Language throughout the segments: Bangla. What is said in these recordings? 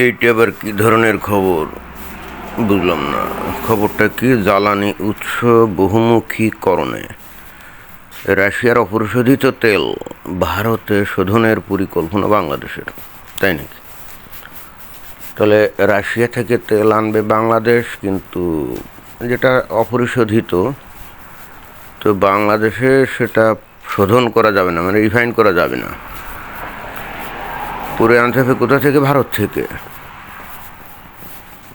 এইটা আবার কি ধরনের খবর বুঝলাম না। খবরটা কি? জ্বালানি উৎস বহুমুখীকরণে রাশিয়ার অপরিশোধিত তেল ভারতে শোধনের পরিকল্পনা বাংলাদেশের, তাই নাকি? তাহলে রাশিয়া থেকে তেল আনবে বাংলাদেশ, কিন্তু যেটা অপরিশোধিত, তো বাংলাদেশে সেটা শোধন করা যাবে না, মানে রিফাইন করা যাবে না। পুরে আনতে হবে কোথা থেকে? ভারত থেকে।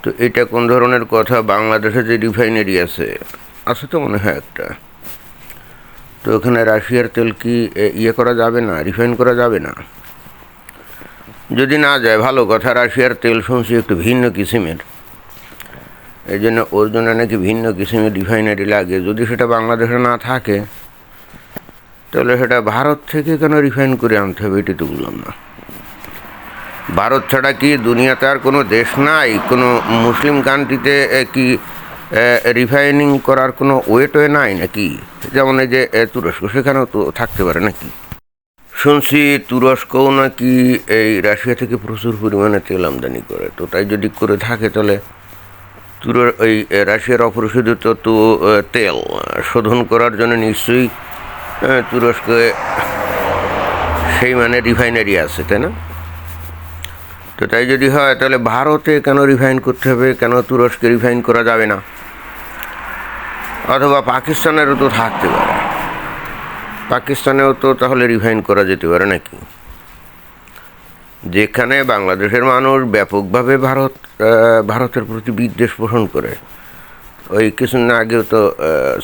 তো এটা কোন ধরনের কথা? বাংলাদেশে যে রিফাইনারি আছে তো মনে হয় একটা, তো ওখানে রাশিয়ার তেল কি ইয়ে করা যাবে না, রিফাইন করা যাবে না? যদি না যায় ভালো কথা। রাশিয়ার তেল শুনছি একটু ভিন্ন কিসিমের, এই জন্য ওর জন্য নাকি ভিন্ন কিসিমের রিফাইনারি লাগে। যদি সেটা বাংলাদেশে না থাকে তাহলে সেটা ভারত থেকে কেন রিফাইন করে আনতে হবে? এটি তো বুঝলাম না। ভারত ছাড়া কি দুনিয়াতে আর কোনো দেশ নাই? কোনো মুসলিম কান্ট্রিতে কি রিফাইনিং করার কোনো ওয়ে নাই নাকি? যেমন এই যে তুরস্ক, সেখানেও তো থাকতে পারে নাকি? শুনছি তুরস্কও নাকি এই রাশিয়া থেকে প্রচুর পরিমাণে তেল আমদানি করে। তো তাই যদি করে থাকে তাহলে এই রাশিয়ার অপরিশোধিত তো তেল শোধন করার জন্য নিশ্চয়ই তুরস্কে সেই মানে রিফাইনারি আছে, তাই না? তো তাই যদি হয় তাহলে ভারতে কেন রিফাইন করতে হবে? কেন তুরস্কে রিফাইন করা যাবে না? অথবা পাকিস্তানেরও তো থাকতে পারে, পাকিস্তানেও তো তাহলে রিফাইন করা যেতে পারে নাকি? যেখানে বাংলাদেশের মানুষ ব্যাপকভাবে ভারতের প্রতি বিদ্বেষ পোষণ করে। ওই কিছুদিন আগেও তো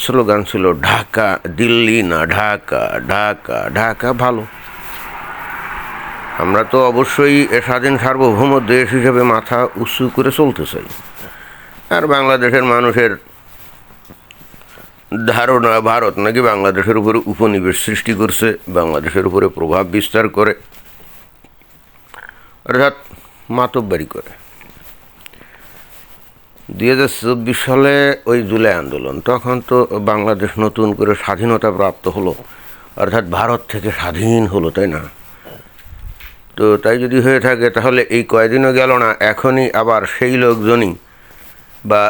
স্লোগান ছিল ঢাকা, দিল্লি না ঢাকা, ঢাকা ঢাকা। ভালো, আমরা তো অবশ্যই স্বাধীন সার্বভৌম দেশ হিসেবে মাথা উঁচু করে চলতে চাই। আর বাংলাদেশের মানুষের ধারণা ভারত নাকি বাংলাদেশের উপরে উপনিবেশ সৃষ্টি করছে, বাংলাদেশের উপরে প্রভাব বিস্তার করে, অর্থাৎ মাতব্বরি করে। 2024 সালে ওই জুলাই আন্দোলন, তখন তো বাংলাদেশ নতুন করে স্বাধীনতা প্রাপ্ত হলো, অর্থাৎ ভারত থেকে স্বাধীন হলো, তাই না? তো তাই যদি হয়ে থাকে তাহলে এই কয়দিনও গেল না, এখনই আবার সেই লোকজনই বা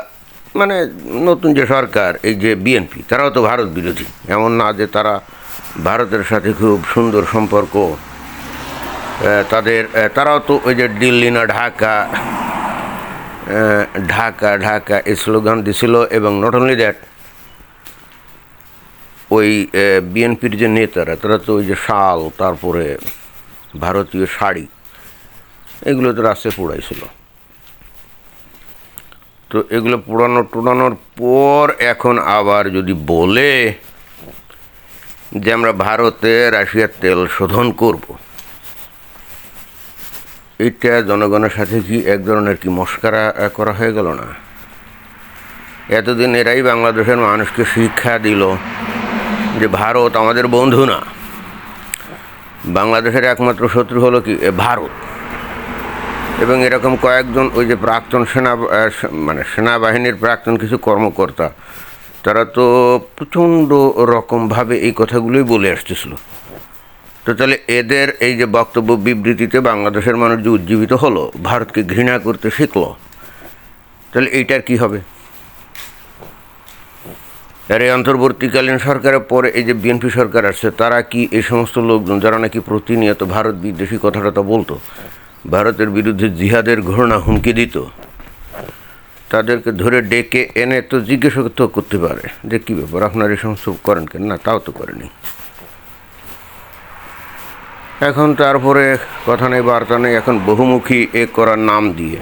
মানে নতুন যে সরকার, এই যে বিএনপি, তারাও তো ভারত বিরোধী। এমন না যে তারা ভারতের সাথে খুব সুন্দর সম্পর্ক, তারাও তো ওই যে দিল্লি না ঢাকা, ঢাকা ঢাকা এই স্লোগান দিছিল। এবং নট অনলি দ্যাট, ওই বিএনপির যে নেতারা, তারা তো ওই যে শাল, তারপরে ভারতীয় শাড়ি, এগুলো তো রাস্তায় পোড়াইছিল। তো এগুলো পোড়ানোর পর এখন আবার যদি বলে যে আমরা ভারতে রাশিয়ার তেল শোধন করব, এটা জনগণের সাথে কি এক ধরনের কি মস্করা করা হয়ে গেল না? এতদিন এরাই বাংলাদেশের মানুষকে শিক্ষা দিল যে ভারত আমাদের বন্ধু না, বাংলাদেশের একমাত্র শত্রু হলো কি ভারত। এবং এরকম কয়েকজন ওই যে প্রাক্তন সেনাবাহিনীর প্রাক্তন কিছু কর্মকর্তা, তারা তো প্রচণ্ড রকমভাবে এই কথাগুলোই বলে আসতেছিল। তো তাহলে এদের এই যে বক্তব্য বিবৃতিতে বাংলাদেশের মানুষ যে উজ্জীবিত হলো, ভারতকে ঘৃণা করতে শিখলো, তাহলে এইটার কি হবে? আর এই অন্তর্বর্তীকালীন সরকারের পরে এই যে বিএনপি সরকার আসছে, তারা কি এই সমস্ত লোকজন যারা নাকি প্রতিনিয়ত ভারত বিদ্বেষী কথাটা বলতো, ভারতের বিরুদ্ধে জিহাদের ঘোষণা হুমকি দিত, তাদেরকে ধরে ডেকে এনে তো জিজ্ঞেস করতে পারে যে কী ব্যাপার, আপনার এই সমস্ত করেন কেন? না, তাও তো করেনি। এখন তারপরে কথা নেই বার্তা নেই, এখন বহুমুখী করার নাম দিয়ে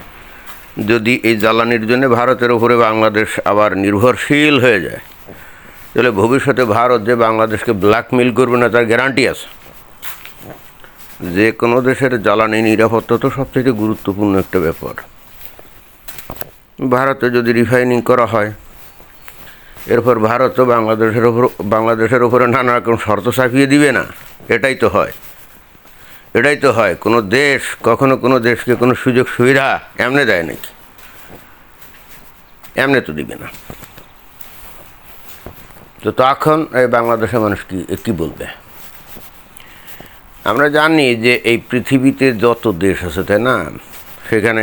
যদি এই জ্বালানির জন্য ভারতের উপরে বাংলাদেশ আবার নির্ভরশীল হয়ে যায়, তাহলে ভবিষ্যতে ভারত যে বাংলাদেশকে ব্ল্যাকমেইল করবে না তার গ্যারান্টি আছে। যে কোনো দেশের জ্বালানি নিরাপত্তা তো সবথেকে গুরুত্বপূর্ণ একটা ব্যাপার। ভারতে যদি রিফাইনিং করা হয়, এরপর ভারত তো বাংলাদেশের উপরে নানা রকম শর্ত চাপিয়ে দিবে না? এটাই তো হয়। কোনো দেশ কখনো কোনো দেশকে কোনো সুযোগ সুবিধা এমনি দেয় নাকি? এমনি তো দিবে না। তো তখন এই বাংলাদেশের মানুষ কি বলবে? আমরা জানি যে এই পৃথিবীতে যত দেশ আছে, তাই না, সেখানে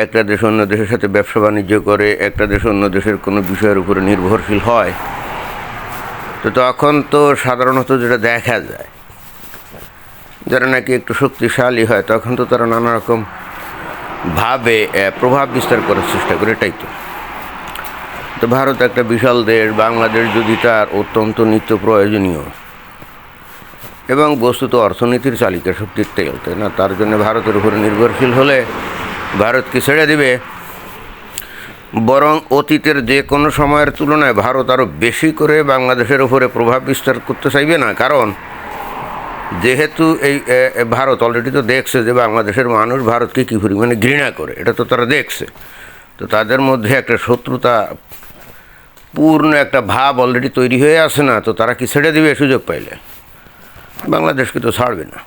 একটা দেশ অন্য দেশের সাথে ব্যবসা বাণিজ্য করে, একটা দেশ অন্য দেশের কোনো বিষয়ের উপরে নির্ভরশীল হয়, তো তখন তো সাধারণত যেটা দেখা যায়, যারা নাকি একটু শক্তিশালী হয় তখন তো তারা নানা রকম ভাবে প্রভাব বিস্তার করার চেষ্টা করে। এটাই তো ভারত একটা বিশাল দেশ, বাংলাদেশ যদি তার অত্যন্ত নিত্য প্রয়োজনীয় এবং বস্তুত অর্থনীতির চালিকা শক্তির তেল, তাই না, তার জন্য ভারতের উপরে নির্ভরশীল হলে ভারতকে ছেড়ে দিবে। বরং অতীতের যে কোনো সময়ের তুলনায় ভারত আরও বেশি করে বাংলাদেশের উপরে প্রভাব বিস্তার করতে চাইবে না, কারণ যেহেতু এই ভারত অলরেডি তো দেখছে যে বাংলাদেশের মানুষ ভারতকে কী পরিমাণে ঘৃণা করে, এটা তো তারা দেখছে। তো তাদের মধ্যে একটা শত্রুতা পূর্ণ একটা ভাব অলরেডি তৈরি হয়ে আসে না, তো তারা কি ছেড়ে দিবে সুযোগ পাইলে? বাংলাদেশকে তো ছাড়বে না।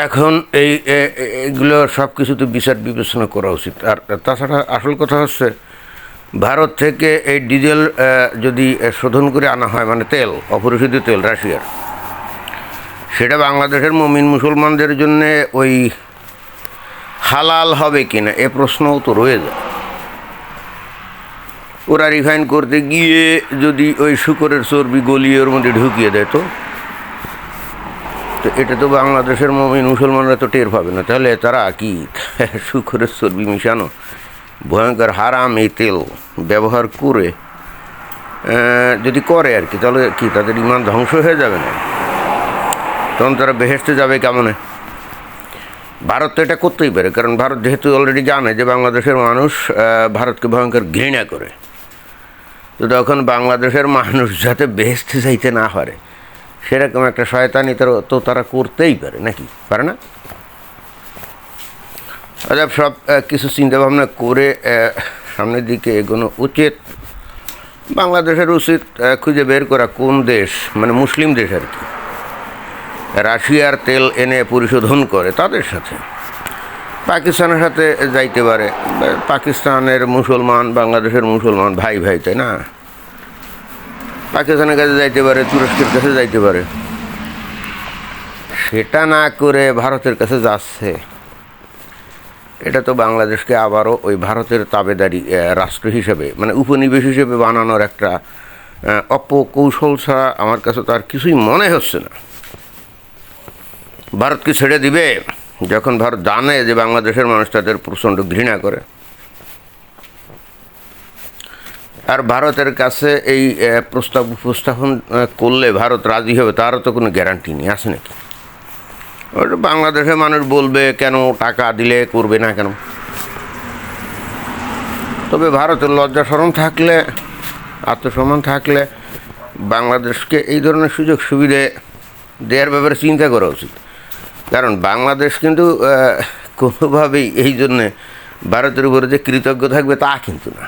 এখন এইগুলো সব কিছু তো বিচার বিবেচনা করা উচিত। আর তাছাড়া আসল কথা হচ্ছে, ভারত থেকে এই ডিজেল যদি শোধন করে আনা হয়, মানে তেল, অপরিশোধিত তেল রাশিয়ার, সেটা বাংলাদেশের মুমিন মুসলমানদের জন্য ওই হালাল হবে কিনা এ প্রশ্নও তো রয়ে যায়। ওরা রিফাইন করতে গিয়ে যদি ওই শুকরের চর্বি গলিয়ে ওর মধ্যে ঢুকিয়ে দেয়, তো এটা তো বাংলাদেশের মুমিন মুসলমানরা তো টের পাবে না। তাহলে তারা কি শুকরের চর্বি মিশানো ভয়ঙ্কর হারাম এই তেল ব্যবহার করে যদি করে আর কি, তাহলে কি তাদের ইমান ধ্বংস হয়ে যাবে না? তখন তারা বেহেশতে যাবে কেমনে? ভারত তো এটা করতেই পারে, কারণ ভারত যেহেতু অলরেডি জানে যে বাংলাদেশের মানুষ ভারতকে ভয়ঙ্কর ঘৃণা করে, তো তখন বাংলাদেশের মানুষ যাতে বেহেশতে যাইতে না পারে সেরকম একটা শয়তানি তো তারা করতেই পারে, নাকি পারে না? আচ্ছা, সব কিছু চিন্তাভাবনা করে সামনের দিকে এগোনো উচিত। বাংলাদেশের উচিত খুঁজে বের করা কোন দেশ, মানে মুসলিম দেশ আর কি, রাশিয়ার তেল এনে পরিশোধন করে, তাদের সাথে পাকিস্তানের সাথে যাইতে পারে। পাকিস্তানের মুসলমান বাংলাদেশের মুসলমান ভাই ভাই, তাই না? পাকিস্তানের কাছে যাইতে পারে, তুরস্কের কাছে যাইতে পারে। সেটা না করে ভারতের কাছে যাচ্ছে, এটা তো বাংলাদেশকে আবারও ওই ভারতের তাবেদারি রাষ্ট্র হিসেবে, মানে উপনিবেশ হিসেবে বানানোর একটা অপকৌশল ছাড়া আমার কাছে তো আর কিছুই মনে হচ্ছে না। ভারতকে ছেড়ে দিবে যখন ভারত জানে যে বাংলাদেশের মানুষ তাদের প্রচণ্ড ঘৃণা করে। আর ভারতের কাছে এই প্রস্তাব উপস্থাপন করলে ভারত রাজি হবে, তারও তো কোনো গ্যারান্টি নেই, আছে নাকি? ওটা বাংলাদেশের মানুষ বলবে কেন, টাকা দিলে করবে না কেন? তবে ভারতের লজ্জা শরম থাকলে, আত্মসম্মান থাকলে বাংলাদেশকে এই ধরনের সুযোগ সুবিধে দেওয়ার ব্যাপারে চিন্তা করা উচিত। কারণ বাংলাদেশ কিন্তু কোনোভাবেই এই জন্যে ভারতের উপরে যে কৃতজ্ঞ থাকবে তা কিন্তু না।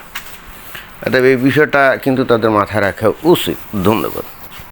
অতএব এই বিষয়টা কিন্তু তাদের মাথায় রাখা উচিত। ধন্যবাদ।